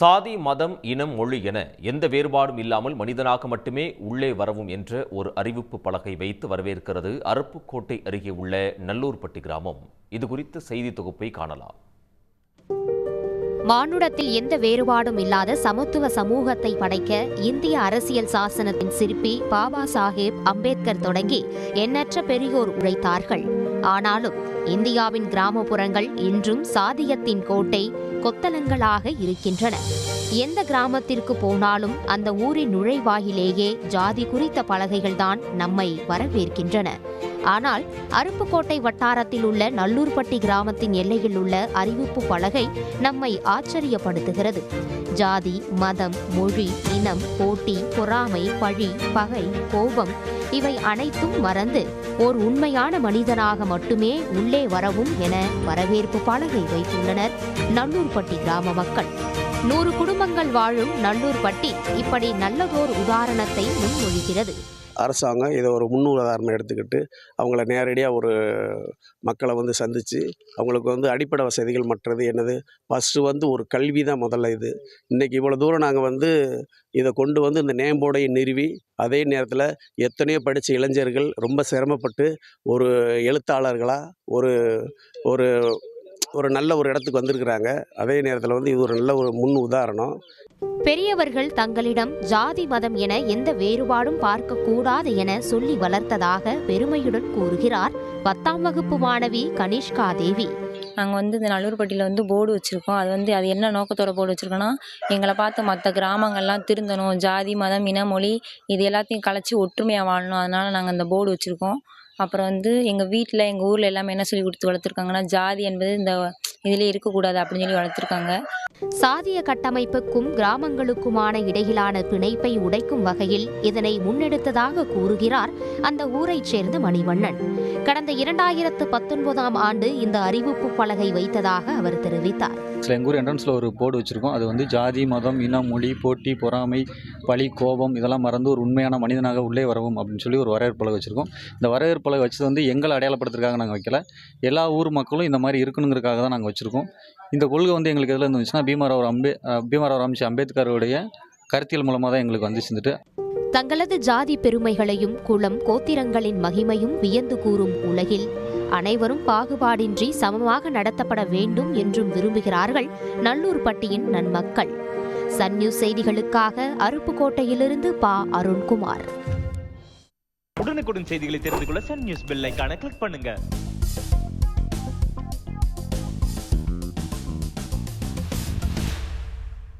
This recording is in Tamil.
சாதி, மதம், இனம், மொழி என எந்த வேறுபாடும் இல்லாமல் மனிதனாக மட்டுமே உள்ளே வரவும் என்ற ஒரு அறிவிப்பு பலகை வைத்து வரவேற்கிறது அருப்புக்கோட்டை அருகே உள்ள நல்லூர்பட்டி கிராமம். இது குறித்த செய்தி தொகுப்பை காணலாம். மானுடத்தில் எந்த வேறுபாடும் இல்லாத சமத்துவ சமூகத்தை படைக்க இந்திய அரசியல் சாசனத்தின் சிற்பி பாபா சாஹேப் அம்பேத்கர் தொடங்கி எண்ணற்ற பெரியோர் உழைத்தார்கள். ஆனாலும் இந்தியாவின் கிராமப்புறங்கள் இன்றும் சாதியத்தின் கோட்டை கொத்தளங்களாக இருக்கின்றன. எந்த கிராமத்திற்கு போனாலும் அந்த ஊரின் நுழைவாயிலேயே ஜாதி குறித்த பலகைகள்தான் நம்மை வரவேற்கின்றன. ஆனால் அருப்புக்கோட்டை வட்டாரத்தில் உள்ள நல்லூர்பட்டி கிராமத்தின் எல்லையில் உள்ள அறிவிப்பு பலகை நம்மை ஆச்சரியப்படுத்துகிறது. ஜாதி, மதம், மொழி, இனம், போட்டி, பொறாமை, பழி, பகை, கோபம் இவை அனைத்தும் மறந்து ஓர் உண்மையான மனிதனாக மட்டுமே உள்ளே வரவும் என வரவேற்பு பலகை வைத்துள்ளனர் நல்லூர்பட்டி கிராம மக்கள். 100 குடும்பங்கள் வாழும் நல்லூர்பட்டி இப்படி நல்லதோர் உதாரணத்தை முன்மொழிகிறது. அரசாங்கம் இதை ஒரு முன்னுதாரணம் எடுத்துக்கிட்டு அவங்கள நேரடியாக ஒரு மக்களை சந்தித்து அவங்களுக்கு அடிப்படை வசதிகள் மற்றது என்னது ஃபஸ்ட்டு ஒரு கல்வி தான் முதல்ல. இது இன்றைக்கி இவ்வளோ தூரம் நாங்கள் இதை கொண்டு இந்த நேம் போர்டை நிறுவி அதே நேரத்தில் எத்தனையோ படித்த இளைஞர்கள் ரொம்ப சிரமப்பட்டு ஒரு எழுத்தாளர்களாக ஒரு ஒரு நல்ல ஒரு இடத்துக்கு வந்திருக்கிறாங்க. அதே நேரத்தில் இது ஒரு நல்ல ஒரு முன் உதாரணம். பெரியவர்கள் தங்களிடம் ஜாதி, மதம் என எந்த வேறுபாடும் பார்க்கக்கூடாது என சொல்லி வளர்த்ததாக பெருமையுடன் கூறுகிறார் 10ஆம் வகுப்பு மாணவி கனிஷ்கா தேவி. நாங்கள் இந்த நல்லூர்பட்டியில் போர்டு வச்சுருக்கோம். அது என்ன நோக்கத்தோட போர்டு வச்சுருக்கோன்னா, எங்களை பார்த்து மற்ற கிராமங்கள்லாம் திருந்தணும், ஜாதி, மதம், இன, மொழி இது எல்லாத்தையும் கலைச்சி ஒற்றுமையாக வாழணும். அதனால் நாங்கள் அந்த போர்டு வச்சுருக்கோம். அப்புறம் எங்கள் வீட்டில் எங்கள் ஊரில் எல்லாமே என்ன சொல்லி கொடுத்து வளர்த்துருக்காங்கன்னா, ஜாதி என்பது இந்த இதிலே இருக்கக்கூடாது அப்படின்னு சொல்லி வளர்த்துருக்காங்க. சாதிய கட்டமைப்புக்கும் கிராமங்களுக்குமான இடையிலான பிணைப்பை உடைக்கும் வகையில் இதனை முன்னெடுத்ததாக கூறுகிறார் அந்த ஊரைச் சேர்ந்த மணிவண்ணன். கடந்த 2019ஆம் ஆண்டு இந்த அறிவிப்பு பலகை வைத்ததாக அவர் தெரிவித்தார். எங்கள் ஊர் என்ட்ரன்ஸில் ஒரு போர்டு வச்சுருக்கோம். அது ஜாதி, மதம், இனம், மொழி, போட்டி, பொறாமை, பழி, கோபம் இதெல்லாம் மறந்து ஒரு உண்மையான மனிதனாக உள்ளே வரவும் அப்படின்னு சொல்லி ஒரு வரவேற்பு பலகை வச்சுருக்கோம். இந்த வரவேற்பு பலகை வச்சது எங்களை அடையாளப்படுத்துறதுக்காக நாங்கள் வைக்கல. எல்லா ஊர் மக்களும் இந்த மாதிரி இருக்கணுங்கிறதுக்காக தான் நாங்கள் வச்சுருக்கோம். இந்த கொள்கை எங்களுக்கு எதில் இருந்துச்சுன்னா பீமராவ் ராம்ஜி அம்பேத்கருடைய கருத்தியல் மூலமாக தான் எங்களுக்கு வந்துச்சுட்டு. தங்களது ஜாதி பெருமைகளையும் குலம், கோத்திரங்களின் மகிமையும் வியந்து கூறும் உலகில் அனைவரும் பாகுபாடின்றி சமமாக நடத்தப்பட வேண்டும் என்றும் விரும்புகிறார்கள் நல்லூர்பட்டியின் நன்மக்கள். சன் நியூஸ் செய்திகளுக்காக அருப்புக்கோட்டையிலிருந்து பா. அருண்குமார். உடனுக்குடன் செய்திகளை தெரிந்து கொள்ள சன் நியூஸ் பெல் ஐகானை கிளிக் பண்ணுங்க.